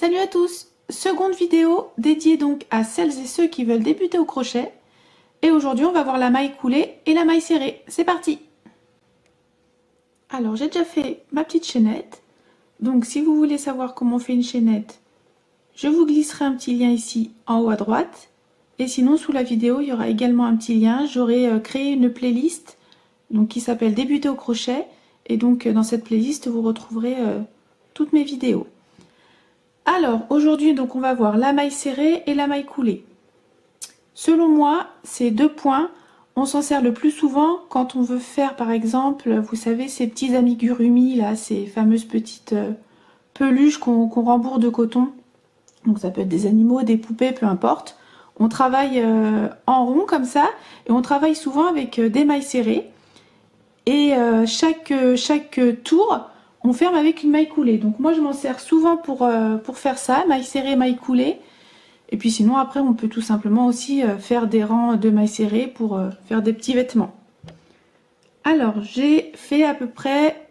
Salut à tous! Seconde vidéo dédiée donc à celles et ceux qui veulent débuter au crochet. Et aujourd'hui on va voir la maille coulée et la maille serrée. C'est parti! Alors j'ai déjà fait ma petite chaînette. Donc si vous voulez savoir comment on fait une chaînette, je vous glisserai un petit lien ici en haut à droite. Et sinon sous la vidéo il y aura également un petit lien. J'aurai créé une playlist donc, qui s'appelle Débuter au crochet. Et donc dans cette playlist vous retrouverez toutes mes vidéos. Alors aujourd'hui donc on va voir la maille serrée et la maille coulée. Selon moi, ces deux points, on s'en sert le plus souvent quand on veut faire par exemple, vous savez, ces petits amigurumi là, ces fameuses petites peluches qu'on rembourre de coton. Donc ça peut être des animaux, des poupées, peu importe. On travaille en rond comme ça et on travaille souvent avec des mailles serrées. Et chaque tour, on ferme avec une maille coulée. Donc moi je m'en sers souvent pour faire ça, maille serrée, maille coulée. Et puis sinon après on peut tout simplement aussi faire des rangs de mailles serrées pour faire des petits vêtements. Alors j'ai fait à peu près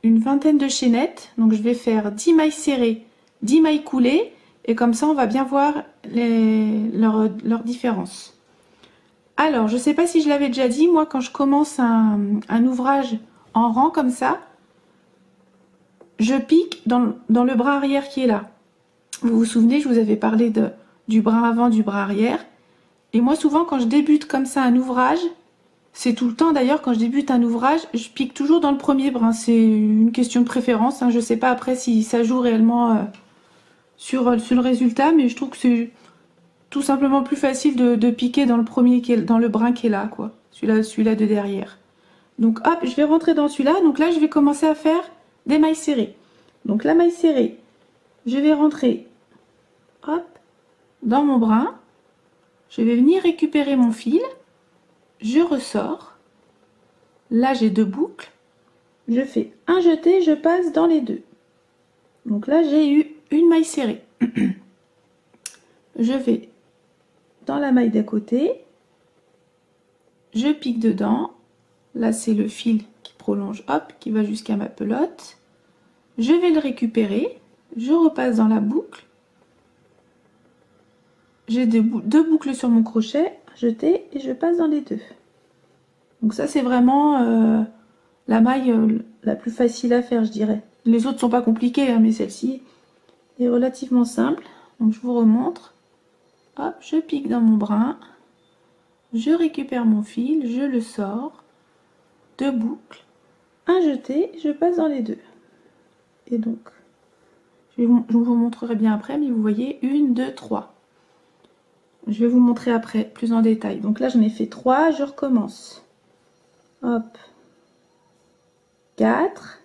une vingtaine de chaînettes. Donc je vais faire 10 mailles serrées, 10 mailles coulées. Et comme ça on va bien voir leurs différences. Alors je sais pas si je l'avais déjà dit, moi quand je commence un ouvrage en rang comme ça, je pique dans le bras arrière qui est là. Vous vous souvenez, je vous avais parlé du bras avant, du bras arrière. Et moi, souvent, quand je débute comme ça un ouvrage, c'est tout le temps d'ailleurs, quand je débute un ouvrage, je pique toujours dans le premier brin. C'est une question de préférence. Hein. Je ne sais pas après si ça joue réellement sur le résultat, mais je trouve que c'est tout simplement plus facile de piquer dans le premier, dans le brin qui est là, quoi. Celui-là de derrière. Donc hop, je vais rentrer dans celui-là. Donc là, je vais commencer à faire des mailles serrées. Donc la maille serrée, je vais rentrer, hop, dans mon brin. Je vais venir récupérer mon fil. Je ressors. Là, j'ai deux boucles. Je fais un jeté, je passe dans les deux. Donc là, j'ai eu une maille serrée. Je vais dans la maille d'à côté. Je pique dedans. Là, c'est le fil qui prolonge, hop, qui va jusqu'à ma pelote. Je vais le récupérer. Je repasse dans la boucle. J'ai deux boucles sur mon crochet, jeté, et je passe dans les deux. Donc ça, c'est vraiment la maille la plus facile à faire, je dirais. Les autres sont pas compliquées, hein, mais celle-ci est relativement simple. Donc je vous remontre. Hop, je pique dans mon brin. Je récupère mon fil, je le sors. Deux boucles. Un jeté, je passe dans les deux. Et donc, je vous montrerai bien après, mais vous voyez, 1, 2, 3. Je vais vous montrer après, plus en détail. Donc là, j'en ai fait 3, je recommence. Hop. 4.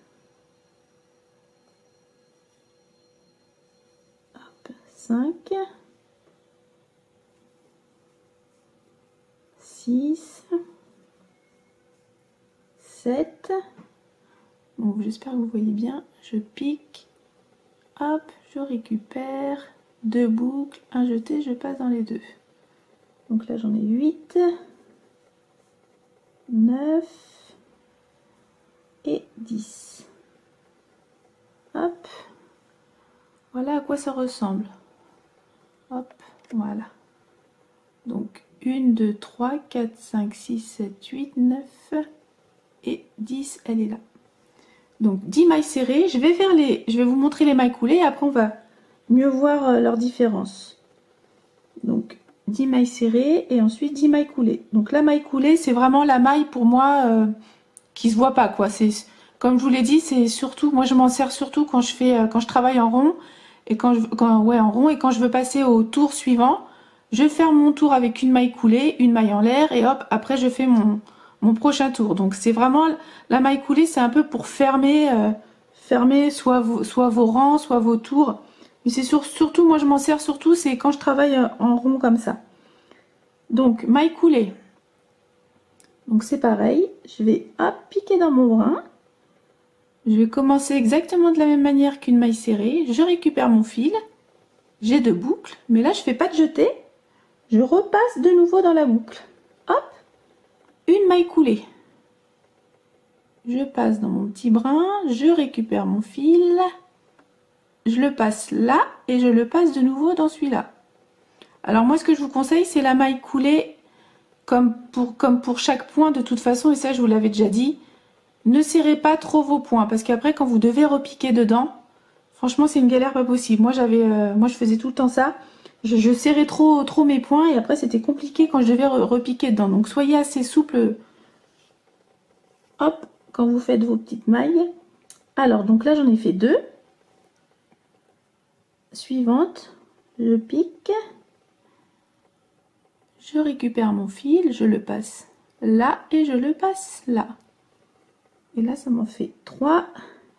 Hop. 5. 6. 7. Donc j'espère que vous voyez bien. Je pique. Hop, je récupère. Deux boucles, un jeté, je passe dans les deux. Donc là, j'en ai 8. 9 et 10. Hop. Voilà à quoi ça ressemble. Hop, voilà. Donc 1, 2, 3, 4, 5, 6, 7, 8, 9 et 10, elle est là. Donc 10 mailles serrées. Je vais vous montrer les mailles coulées et après on va mieux voir leurs différences. Donc 10 mailles serrées et ensuite 10 mailles coulées. Donc la maille coulée, c'est vraiment la maille pour moi qui se voit pas, quoi. C'est comme je vous l'ai dit, c'est surtout, moi je m'en sers surtout quand je travaille en rond et quand je veux passer au tour suivant. Je ferme mon tour avec une maille coulée, une maille en l'air et hop, après je fais mon prochain tour. Donc c'est vraiment la maille coulée, c'est un peu pour fermer soit vos rangs, soit vos tours. Mais c'est surtout, moi je m'en sers surtout, c'est quand je travaille en rond comme ça. Donc maille coulée. Donc c'est pareil, je vais hop, piquer dans mon brin. Je vais commencer exactement de la même manière qu'une maille serrée. Je récupère mon fil. J'ai deux boucles, mais là je fais pas de jeté. Je repasse de nouveau dans la boucle. Hop, une maille coulée. Je passe dans mon petit brin, je récupère mon fil. je le passe là et je le passe de nouveau dans celui-là. Alors moi ce que je vous conseille c'est la maille coulée comme pour chaque point de toute façon, et ça je vous l'avais déjà dit. Ne serrez pas trop vos points parce qu'après quand vous devez repiquer dedans, franchement c'est une galère pas possible. Moi je faisais tout le temps ça. Je serrais trop mes points et après c'était compliqué quand je devais repiquer dedans. Donc soyez assez souple. Hop, quand vous faites vos petites mailles. Alors donc là j'en ai fait 2. Suivante, je pique. Je récupère mon fil, je le passe là et je le passe là. Et là, ça m'en fait 3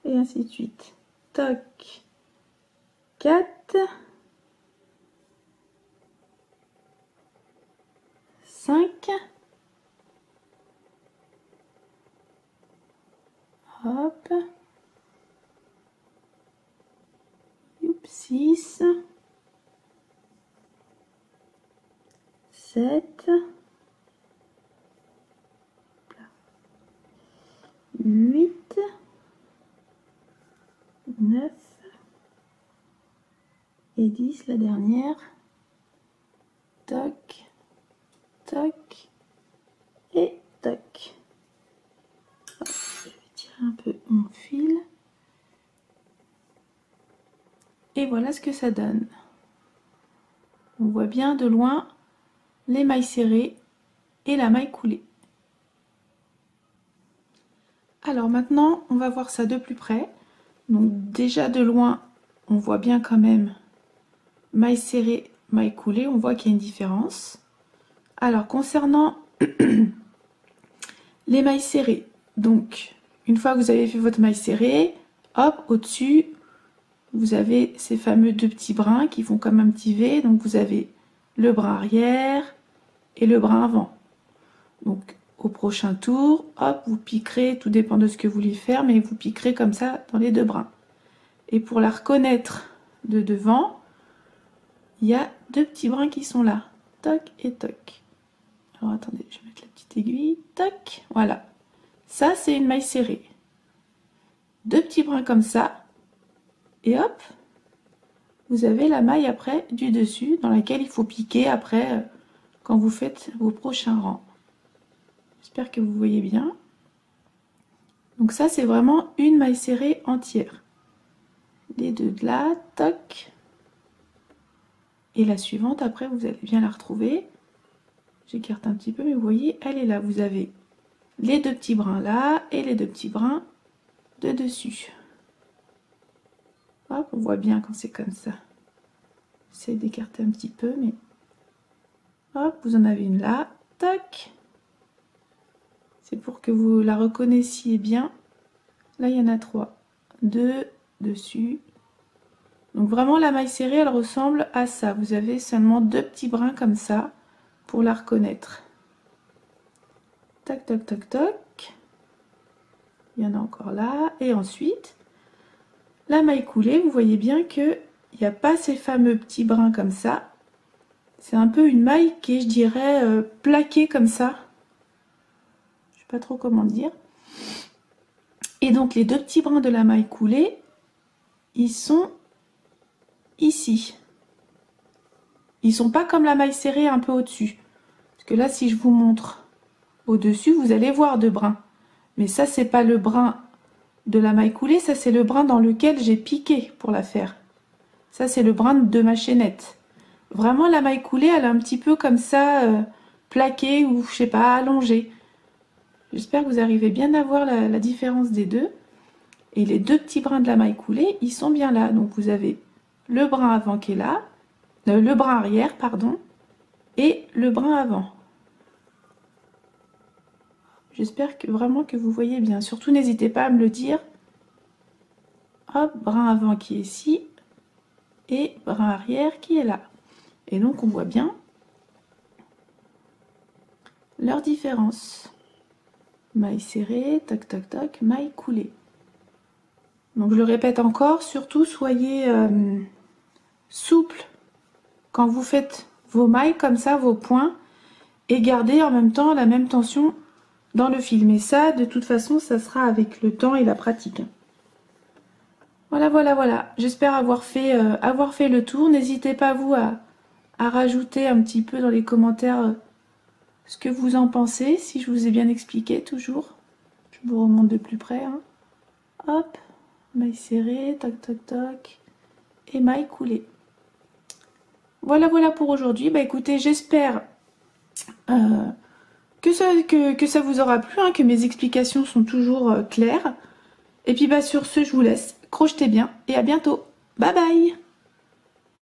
et ainsi de suite. Toc, 4, 5, hop, 6, 7, 8, 9 et 10, la dernière. Toc, toc et toc. Hop, je vais tirer un peu mon fil. Et voilà ce que ça donne. On voit bien de loin les mailles serrées et la maille coulée. Alors maintenant, on va voir ça de plus près. Donc déjà de loin, on voit bien quand même maille serrée, maille coulée. On voit qu'il y a une différence. Alors concernant les mailles serrées, donc une fois que vous avez fait votre maille serrée, hop, au-dessus, vous avez ces fameux 2 petits brins qui font comme un petit V. Donc vous avez le brin arrière et le brin avant. Donc au prochain tour, hop, vous piquerez, tout dépend de ce que vous voulez faire, mais vous piquerez comme ça dans les 2 brins. Et pour la reconnaître de devant, il y a 2 petits brins qui sont là, toc et toc. Alors attendez, je vais mettre la petite aiguille, toc, voilà. Ça c'est une maille serrée. 2 petits brins comme ça, et hop, vous avez la maille après du dessus, dans laquelle il faut piquer après quand vous faites vos prochains rangs. J'espère que vous voyez bien. Donc ça c'est vraiment une maille serrée entière. Les 2 de là, toc. Et la suivante, après, vous allez bien la retrouver. J'écarte un petit peu, mais vous voyez, elle est là. Vous avez les 2 petits brins là et les 2 petits brins de dessus. Hop, on voit bien quand c'est comme ça. J'essaie d'écarter un petit peu, mais hop, vous en avez une là, toc. C'est pour que vous la reconnaissiez bien. Là, il y en a 3. 2 dessus. Donc vraiment, la maille serrée, elle ressemble à ça. Vous avez seulement 2 petits brins comme ça pour la reconnaître. Toc, toc, toc, toc. Il y en a encore là. Et ensuite, la maille coulée, vous voyez bien qu'il n'y a pas ces fameux petits brins comme ça. C'est un peu une maille qui est, je dirais, plaquée comme ça. Je ne sais pas trop comment dire. Et donc, les 2 petits brins de la maille coulée, ils sont ici. Ils sont pas comme la maille serrée un peu au-dessus. Parce que là, si je vous montre au-dessus, vous allez voir 2 brins. Mais ça, c'est pas le brin de la maille coulée, ça c'est le brin dans lequel j'ai piqué pour la faire. Ça, c'est le brin de ma chaînette. Vraiment, la maille coulée, elle est un petit peu comme ça, plaquée ou, je sais pas, allongée. J'espère que vous arrivez bien à voir la différence des deux. Et les 2 petits brins de la maille coulée, ils sont bien là. Donc, vous avez le brin avant qui est là, le brin arrière, pardon, et le brin avant. J'espère que vraiment que vous voyez bien. Surtout, n'hésitez pas à me le dire. Hop, brin avant qui est ici, et brin arrière qui est là. Et donc, on voit bien leur différence. Maille serrée, toc, toc, toc, maille coulée. Donc, je le répète encore, surtout, soyez souple quand vous faites vos mailles comme ça, vos points, et gardez en même temps la même tension dans le fil. Mais ça, de toute façon, ça sera avec le temps et la pratique. Voilà, voilà, voilà. J'espère avoir fait le tour. N'hésitez pas, vous, à rajouter un petit peu dans les commentaires ce que vous en pensez, si je vous ai bien expliqué, toujours. Je vous remonte de plus près. Hein. Hop, maille serrée, toc, toc, toc, et maille coulée. Voilà, voilà pour aujourd'hui. Bah écoutez, j'espère que ça vous aura plu, hein, que mes explications sont toujours claires. Et puis bah sur ce, je vous laisse. Crochetez bien et à bientôt. Bye bye!